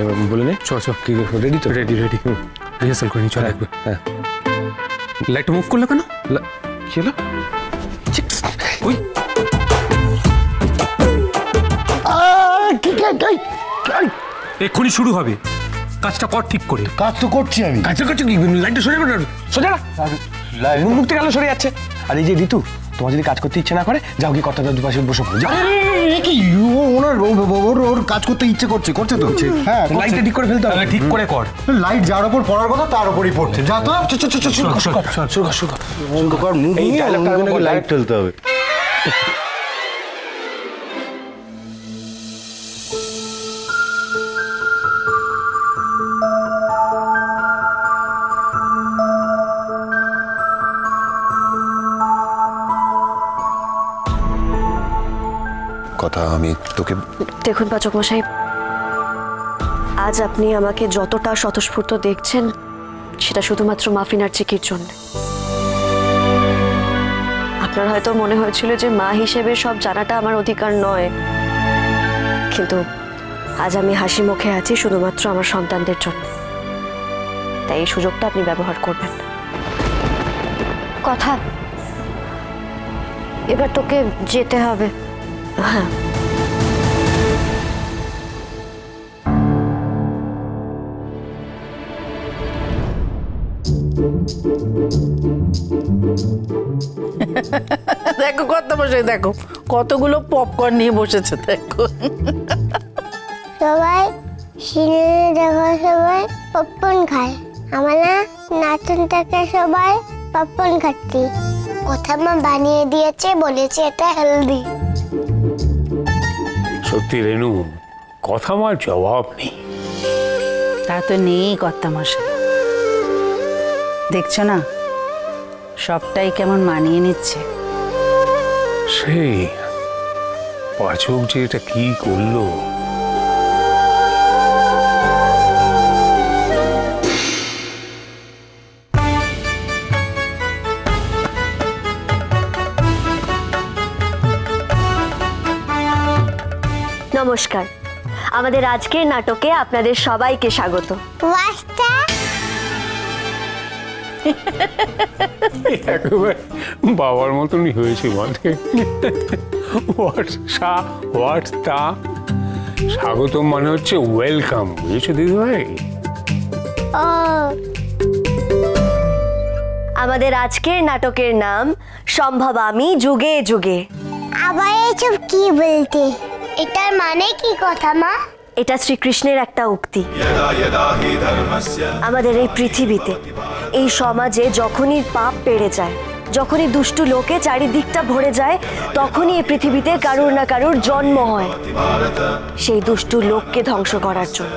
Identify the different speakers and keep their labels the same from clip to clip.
Speaker 1: তাহলে বলে নে।
Speaker 2: চল চল,
Speaker 1: কি রেডি তো?
Speaker 2: রেডি রেডি, রিহার্সাল করে নি, চল একবার।
Speaker 1: হ্যাঁ,
Speaker 2: লাইটটা মুভ করলো কেন?
Speaker 1: কি হলো?
Speaker 2: ওই এক্ষুনি শুরু হবে, কাজটা কর ঠিক করে।
Speaker 1: কাজ তো করছি আমি।
Speaker 2: কাজটা করছো কি? লাইটটা সরে যাবে, সোজা না, মুখ থেকে আলো সরে যাচ্ছে।
Speaker 1: আর এই যে ঋতু, তোমার যদি কাজ করতে ইচ্ছে না করে, যাও কি কর্তাদের দুপাশে বসে পড়ো।
Speaker 3: কি ওর কাজ করতে ইচ্ছে করছে তো? হ্যাঁ,
Speaker 2: লাইটটা ঠিক করে ফেলতে হবে। ঠিক করে কর।
Speaker 3: লাইট যার উপর পড়ার কথা তার উপরই পড়ছে। যা তো
Speaker 1: লাইট ফেলতে হবে। কথা আমি তোকে।
Speaker 4: দেখুন পাচক মশাই, আজ আপনি আমাকে যতটা স্বতঃস্ফূর্ত দেখছেন সেটা শুধুমাত্র মাফিনার চিকির জন্য। আপনার হয়তো মনে হয়েছিল যে মা হিসেবে সব জানাটা আমার অধিকার নয়, কিন্তু আজ আমি হাসি মুখে আছি শুধুমাত্র আমার সন্তানদের জন্য। তাই এই সুযোগটা আপনি ব্যবহার করবেন না।
Speaker 5: কথা, এবার তোকে যেতে হবে।
Speaker 4: হ্যাঁ,
Speaker 6: দেখো কর্তামশাই, দেখো কতগুলো পপকর্ন নিয়ে বসেছে। দেখো
Speaker 7: সবাই সিনেমা দেখার সময় পপকর্ন খায়, আমার না নাচনটাকে সবাই পপকর্ন খাচ্ছি। কথা মা বানিয়ে দিয়েছে, বলেছে এটা হেলদি।
Speaker 2: সত্যি রেনু, কথা আমার জবাব নেই।
Speaker 6: তা তো নেই কর্তামশাই, দেখছো না সবটাই কেমন মানিয়ে নিচ্ছে।
Speaker 2: সেই পাচক যে এটা কি করলো।
Speaker 4: নমস্কার, আমাদের আজকের নাটকে আপনাদের সবাইকে স্বাগত।
Speaker 2: একেবারে বাবার মতনই হয়েছে বটে। স্বাগতম মানে হচ্ছে ওয়েলকাম, বুঝেছো দিদি ভাই?
Speaker 4: আমাদের আজকের নাটকের নাম সম্ভব আমি যুগে যুগে।
Speaker 7: আবার এসব কি বলতে? এটার মানে কি কথা মা?
Speaker 4: এটা শ্রীকৃষ্ণের একটা উক্তি। আমাদের এই পৃথিবীতে, এই সমাজে যখনই পাপ বেড়ে যায়, যখনই দুষ্টু লোকে চারিদিকটা ভরে যায়, তখনই এই পৃথিবীতে কারুর না কারুর জন্ম হয় সেই দুষ্টু লোককে ধ্বংস করার জন্য,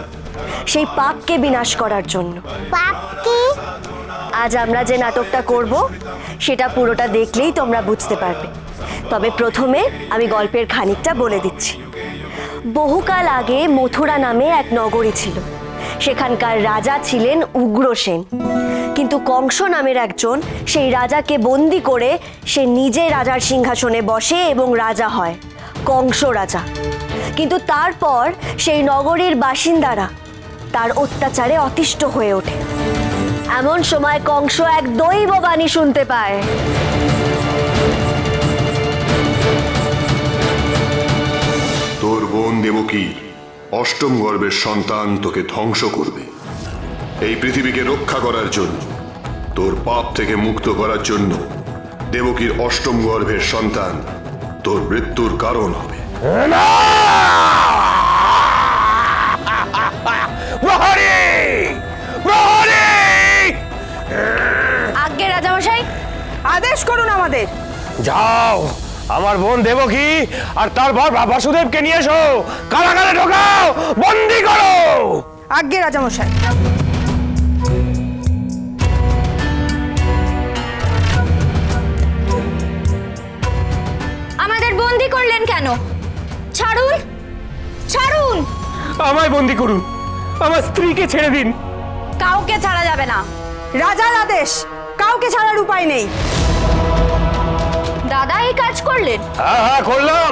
Speaker 4: সেই পাপকে বিনাশ করার জন্য।
Speaker 7: পাপ কি?
Speaker 4: আজ আমরা যে নাটকটা করব সেটা পুরোটা দেখলেই তোমরা বুঝতে পারবে। তবে প্রথমে আমি গল্পের খানিকটা বলে দিচ্ছি। বহুকাল আগে মথুরা নামে এক নগরী ছিল। সেখানকার রাজা ছিলেন উগ্রসেন, কিন্তু কংস নামের একজন সেই রাজাকে বন্দি করে সে নিজে রাজার সিংহাসনে বসে এবং রাজা হয়, কংস রাজা। কিন্তু তারপর সেই নগরীর বাসিন্দারা তার অত্যাচারে অতিষ্ঠ হয়ে ওঠে। এমন সময় কংস এক দৈববাণী শুনতে পায়।
Speaker 8: তোর বোন দেবকীর অষ্টম গর্ভের সন্তান তোকে ধ্বংস করবে। এই পৃথিবীকে রক্ষা করার জন্য, তোর পাপ থেকে মুক্ত করার জন্য দেবকীর অষ্টম গর্ভের সন্তান তোর মৃত্যুর কারণ হবে।
Speaker 6: আজ্ঞে রাজামশাই, আদেশ করুন আমাদের।
Speaker 1: যাও, আমার বোন দেবকী আর তার ভাই বাসুদেবকে নিয়ে এসো, কারাগারে ঢোকাও, বন্দি করো।
Speaker 6: আজ্ঞে রাজামশাই।
Speaker 5: আমাদের বন্দি করলেন কেন? ছাড়ুন, ছাড়ুন।
Speaker 2: আমায় বন্দি করুন, আমার স্ত্রীকে ছেড়ে দিন।
Speaker 5: কাউকে ছাড়া যাবে না।
Speaker 6: রাজার আদেশ, কাউকে ছাড়ার উপায় নেই।
Speaker 5: দাদা এই কাজ করলেন?
Speaker 1: হ্যাঁ করলাম।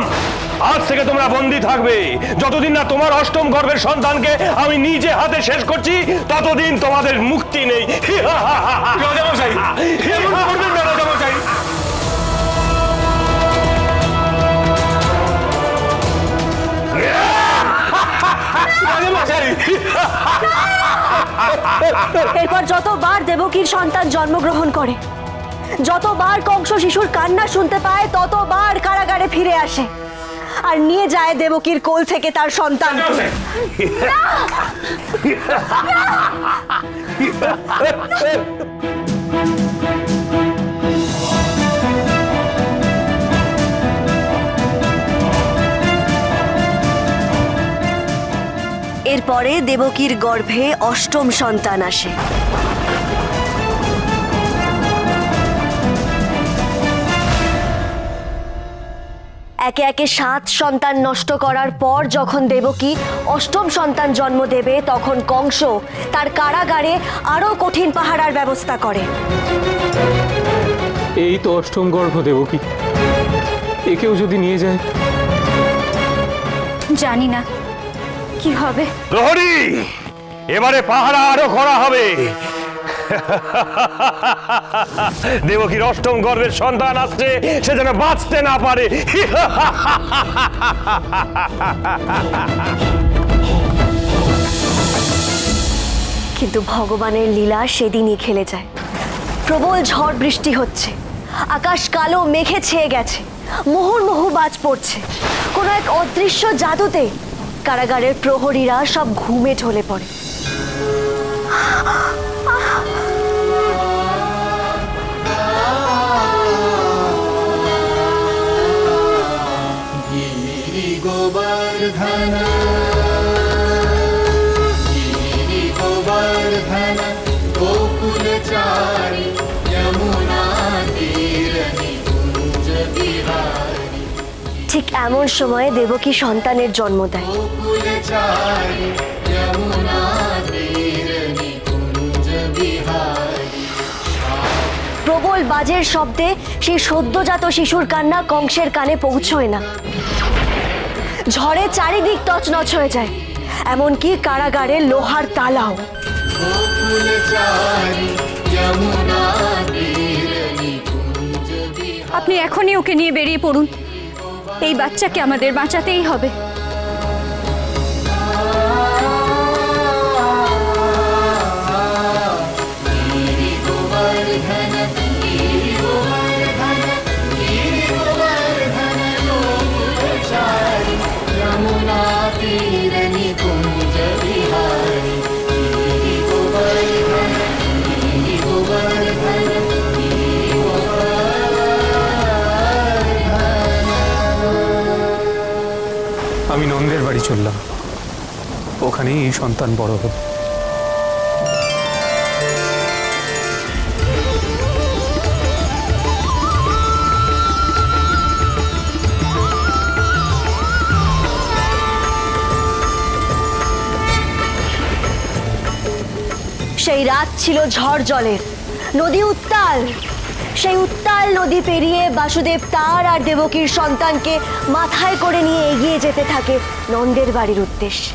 Speaker 1: আজ থেকে তোমরা বন্দী থাকবে। যতদিন না তোমার অষ্টম গর্ভের সন্তানকে আমি নিজে হাতে শেষ করছি ততদিন তোমাদের মুক্তি নেই। রাজামশাই, এমন করবেন না রাজামশাই।
Speaker 4: এরপর যতবার দেবকীর সন্তান জন্মগ্রহণ করে, যতবার কংস শিশুর কান্না শুনতে পায়, ততবার কারাগারে ফিরে আসে আর নিয়ে যায় দেবকীর কোল থেকে তার সন্তান। এরপরে দেবকীর গর্ভে অষ্টম সন্তান আসে। একে একে 7 সন্তান নষ্ট করার পর যখন দেবকী অষ্টম সন্তান জন্ম দেবে, তখন কংস তার কারাগারে আরো কঠিন পাহারার ব্যবস্থা করে।
Speaker 9: এই তো অষ্টম গর্ভ দেবকী, একেও যদি নিয়ে যায়।
Speaker 5: জানি না কি হবে।
Speaker 1: প্রহরী, এবারে পাহারা আরো করা হবে। দেবকীর অষ্টম গর্ভের সন্তান আসছে, সে যেন বাঁচতে না পারে।
Speaker 4: কিন্তু ভগবানের লীলা সেদিনই খেলে যায়। প্রবল ঝড় বৃষ্টি হচ্ছে, আকাশ কালো মেঘে ছেয়ে গেছে, মুহুর্মুহু বাজ পড়ছে। কোনো এক অদৃশ্য জাদুতে কারাগারের প্রহরীরা সব ঘুমে ঢলে পড়ে। ঠিক এমন সময়ে দেবকী সন্তানের জন্ম দেয়। প্রবল বাজের শব্দে সেই সদ্যজাত শিশুর কান্না কংসের কানে পৌঁছয় না। ঝড়ে চারিদিক তছনছ হয়ে যায়, এমনকি কারাগারের লোহার তালাও।
Speaker 5: আপনি এখনই ওকে নিয়ে বেরিয়ে পড়ুন, এই বাচ্চাকে আমাদের বাঁচাতেই হবে।
Speaker 9: আমি নন্দের বাড়ি চললাম, ওখানেই এই সন্তান বড় হবে।
Speaker 4: সেই রাত ছিল ঝড় জলের, নদী উত্তাল। সেই উত্তাল নদী পেরিয়ে বাসুদেব তার আর দেবকীর সন্তানকে মাথায় করে নিয়ে এগিয়ে যেতে থাকে নন্দের বাড়ির উদ্দেশ্যে।